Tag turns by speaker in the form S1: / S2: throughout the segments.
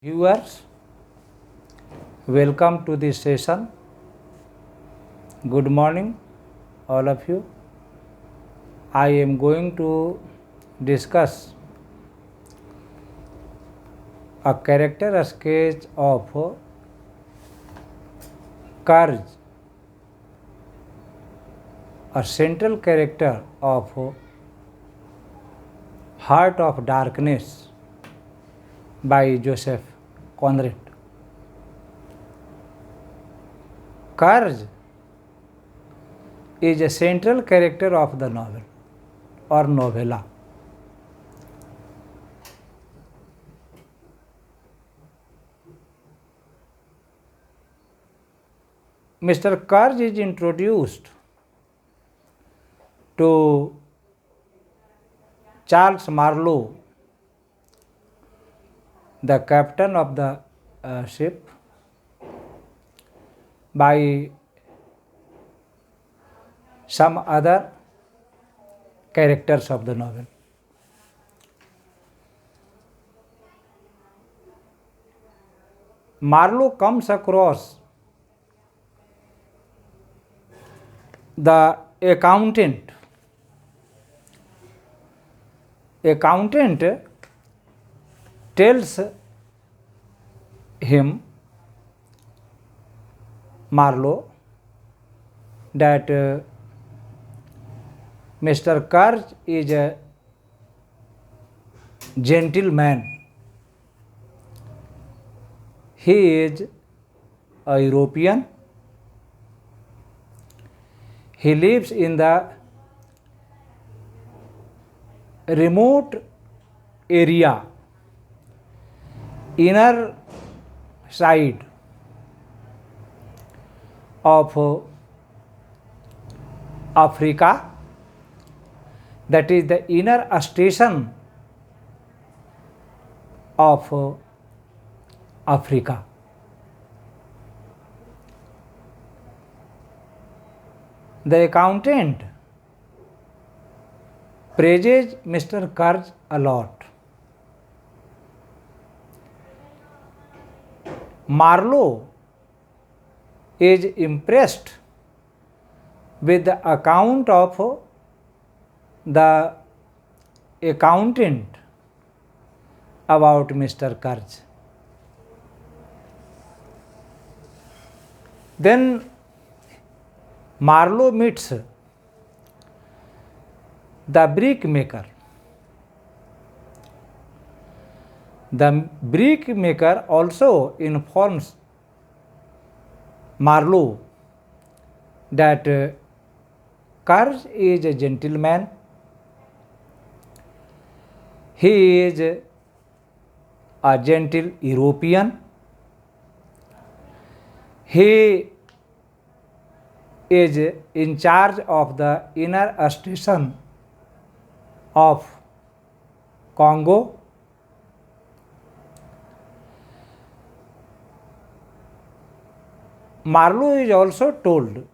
S1: Viewers, welcome to this session. Good morning, all of you. I am going to discuss a character sketch of Courage, a central character of Heart of Darkness by Joseph Conrad. Courage is a central character of the novel or novella. Mr. Courage is introduced to Charles Marlowe, the captain of the ship, by some other characters of the novel. Marlowe comes across the accountant. Accountant tells him, Marlowe, that Mr. Courage is a gentleman. He is a European. He lives in the remote area, inner side of Africa, that is the inner station of Africa. The accountant praises Mr. Courage a lot. Marlowe is impressed with the account of the accountant about Mr. Courage. Then Marlowe meets the brickmaker. The brickmaker also informs Marlowe that Courage is a gentleman. He is a gentle European. He is in charge of the inner station of Congo. Marlowe is also told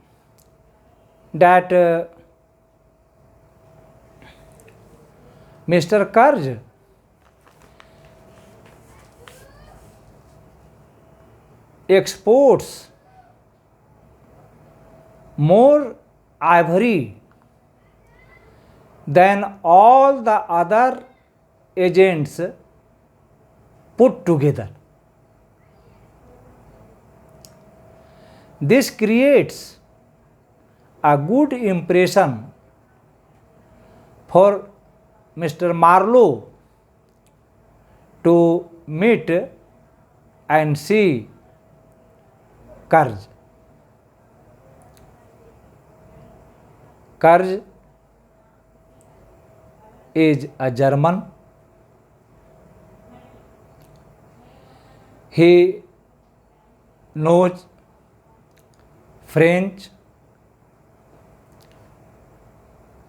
S1: that Mr. Courage exports more ivory than all the other agents put together. This creates a good impression for Mr. Marlowe to meet and see Courage. Courage is a German. He knows French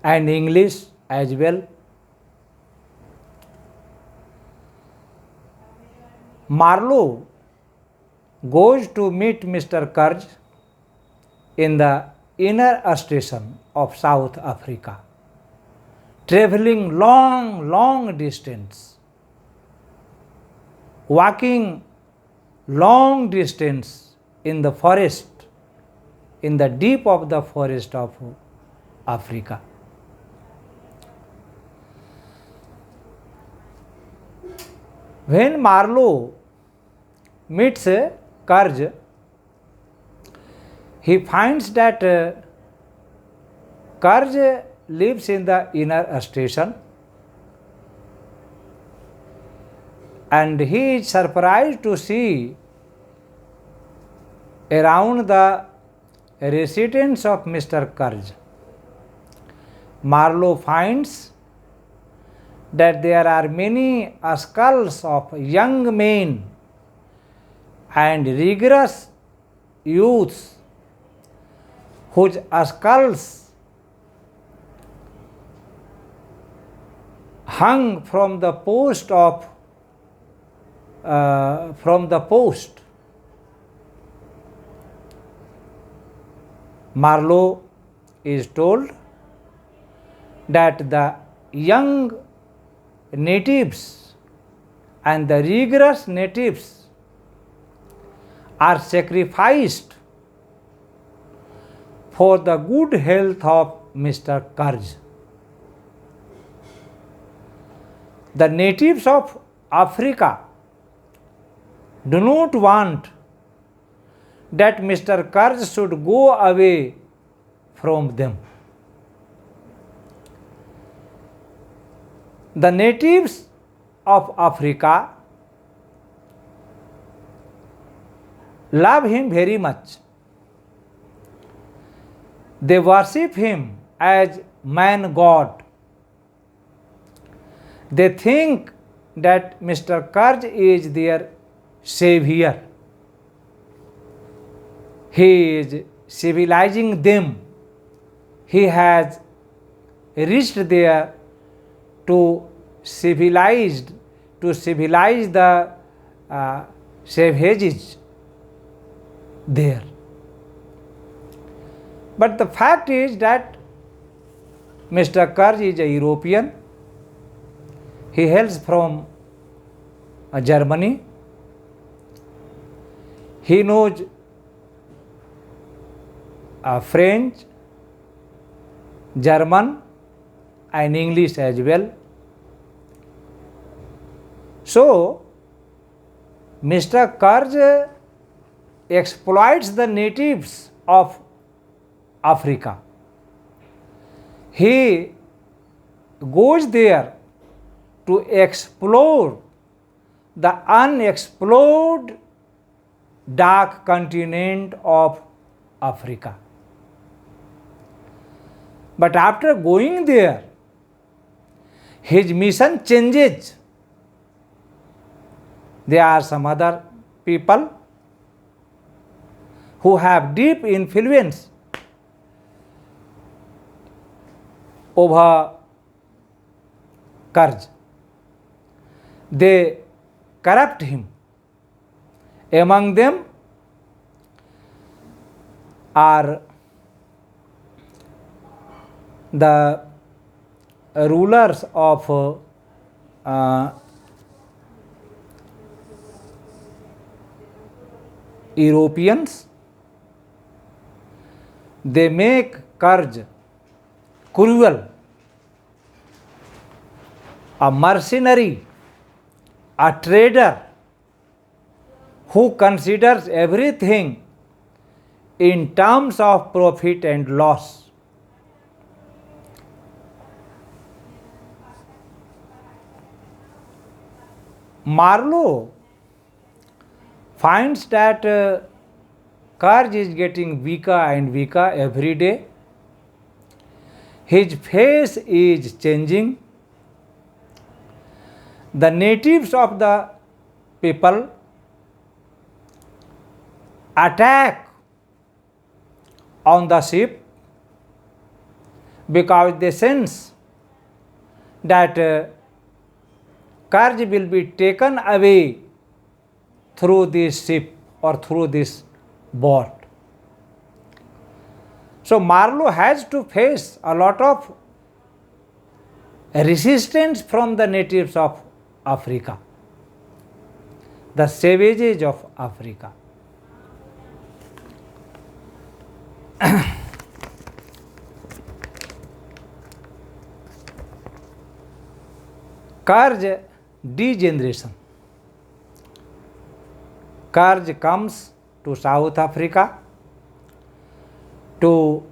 S1: and English as well. Marlowe goes to meet Mr. Courage in the inner station of South Africa, traveling long distance. walking long distance in the forest, in the deep of the forest of Africa. When Marlowe meets Courage, he finds that Courage lives in the inner station, and he is surprised to see around the residence of Mr. Courage. Marlowe finds that there are many skulls of young men and rigorous youths whose skulls hung from the post. Marlowe is told that the young natives and the rigorous natives are sacrificed for the good health of Mr. Courage. The natives of Africa do not want that Mr. Courage should go away from them. The natives of Africa love him very much. They worship him as man god. They think that Mr. Courage is their savior. He is civilizing them. He has reached there to civilize the savages there. But the fact is that Mr. Courage is a European. He hails from Germany. He knows French, German and English as well. So, Mr. Courage exploits the natives of Africa. He goes there to explore the unexplored dark continent of Africa. But after going there, his mission changes. There are some other people who have deep influence over Courage. They corrupt him. Among them are the rulers of Europeans. They make Courage cruel, a mercenary, a trader who considers everything in terms of profit and loss. Marlowe finds that Courage is getting weaker and weaker every day. His face is changing. The natives of the people attack on the ship because they sense that Courage will be taken away through this ship or through this boat. So Marlowe has to face a lot of resistance from the natives of Africa. the savages of Africa. Karj degeneration. Karj comes to South Africa to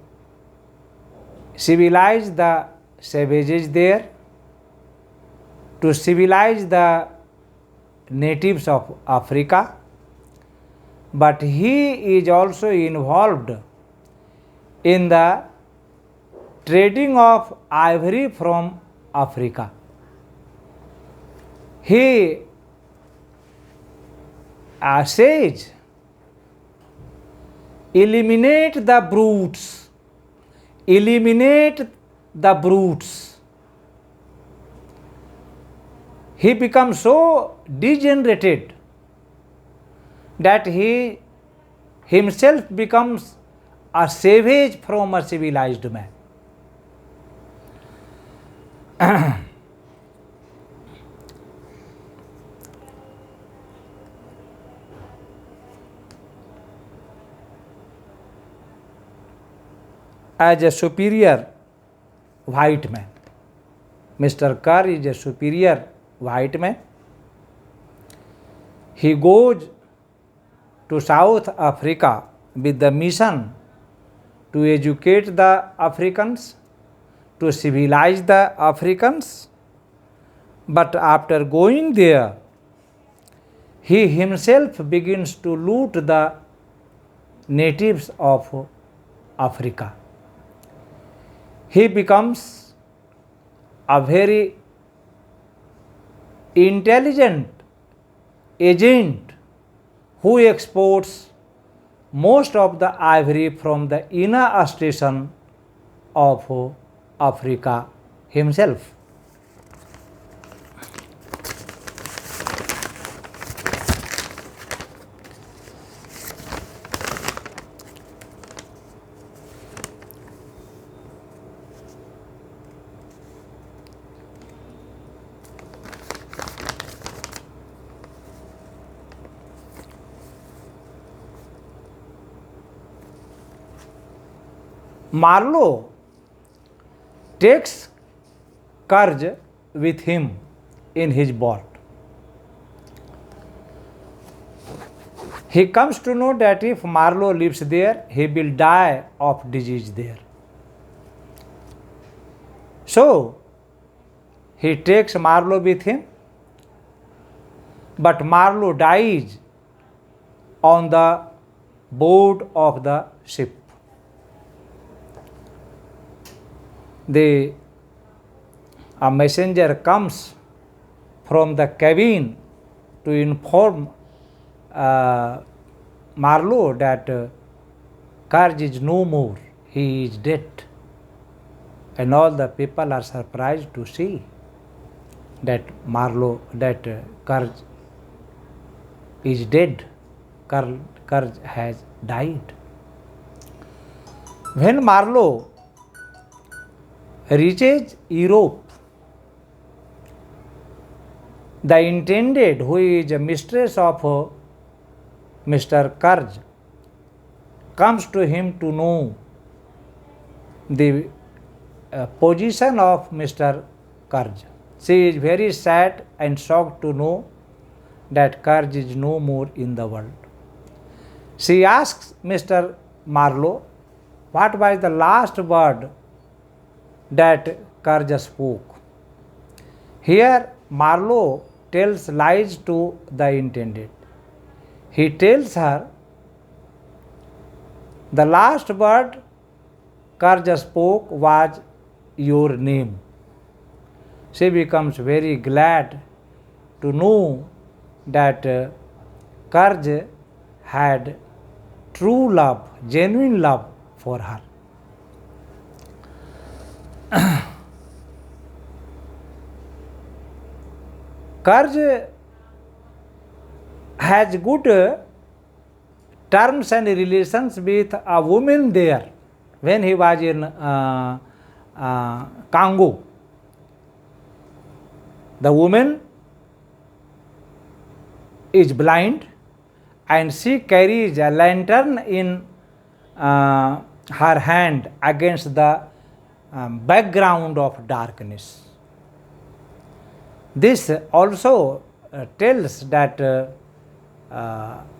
S1: civilize the savages there, to civilize the natives of Africa, but he is also involved in the trading of ivory from Africa. He says, eliminate the brutes, eliminate the brutes. He becomes so degenerated that he himself becomes a savage from a civilized man. As a superior white man, Mr. Kerr is a superior white man. He goes to South Africa with the mission to educate the Africans, to civilize the Africans, but after going there, he himself begins to loot the natives of Africa. He becomes a very intelligent agent who exports most of the ivory from the inner station of Africa himself. Marlowe takes Kerr with him in his boat. He comes to know that if Marlowe lives there, he will die of disease there. So, he takes Marlowe with him, but Marlowe dies on the board of the ship. A messenger comes from the cabin to inform Marlowe that Kerr is no more, he is dead. And all the people are surprised to see that Kerr is dead, Kerr has died. When Marlowe reaches Europe, the intended, who is a mistress of Mr. Kerr, comes to him to know the position of Mr. Kerr. She is very sad and shocked to know that Kerr is no more in the world. She asks Mr. Marlowe what was the last word that Kerr spoke. Here Marlowe tells lies to the intended. He tells her the last word Kerr spoke was your name. She becomes very glad to know that Kerr had true love, genuine love for her. Kerr has good terms and relations with a woman there when he was in Congo. The woman is blind and she carries a lantern in her hand against the background of darkness. This also tells that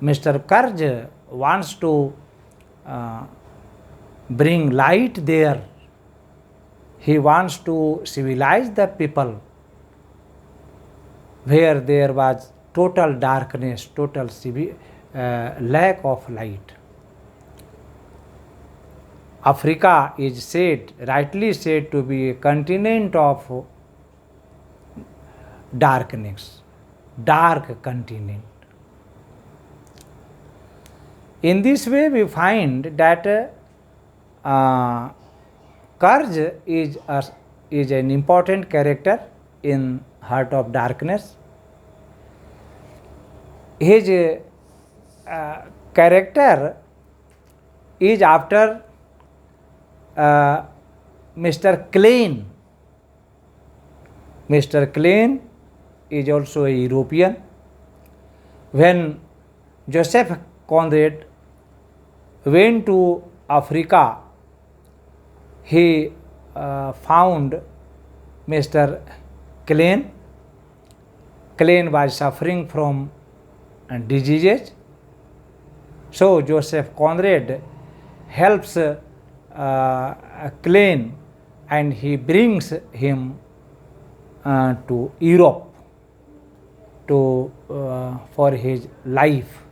S1: Mr. Karj wants to bring light there. He wants to civilize the people where there was total darkness, total lack of light. Africa is said, rightly said, to be a continent of darkness, dark continent. In this way, we find that Karj is an important character in Heart of Darkness. His character is after Mr. Klein. Mr. Klein is also a European. When Joseph Conrad went to Africa, he found Mr. Klein. Klein was suffering from diseases. So Joseph Conrad helps Klein and he brings him to Europe for his life.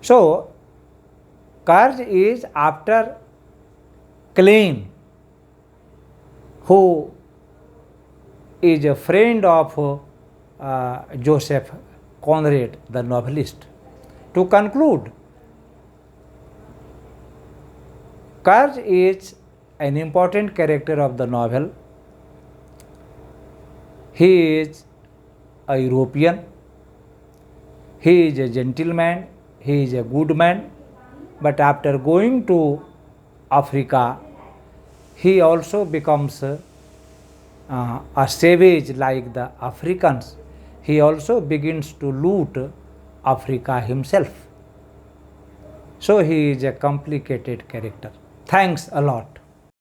S1: So Karj is after Klein, who is a friend of Joseph Conrad, the novelist. To conclude, Karj is an important character of the novel. He is a European. He is a gentleman. He is a good man. But after going to Africa, he also becomes a savage like the Africans. He also begins to loot Africa himself. So he is a complicated character. Thanks a lot.